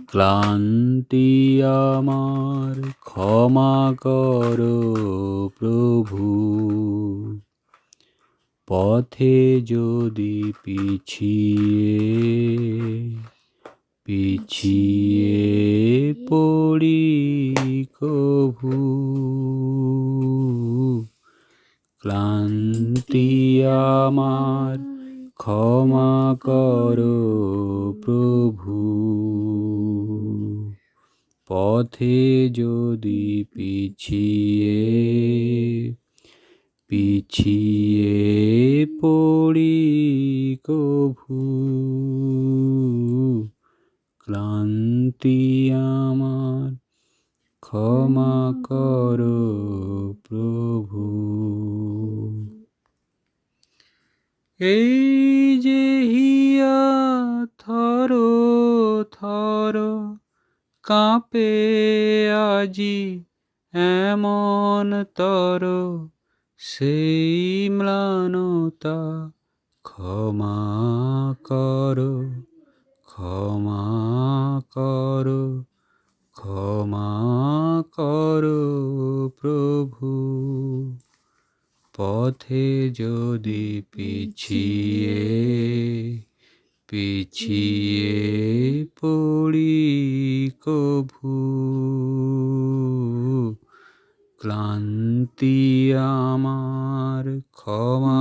ক্লান্তি আমার ক্ষমা করো প্রভু, পথে যদি পিছিয়ে পড়ি কভু। ক্লান্তি আমার ক্ষমা করো প্রভু, পথে যদি পিছিয়ে পড়ি কভু। ক্লান্তি আমার ক্ষমা করো প্রভু। এই যে হিয়া থর থর কাঁপে আজি এমন তর, সেই ম্লানতা ক্ষমা করো, ক্ষমা করো, ক্ষমা করো প্রভু। পথে যদি পিছিয়ে পড়ি কভু। ক্লান্তি আমার ক্ষমা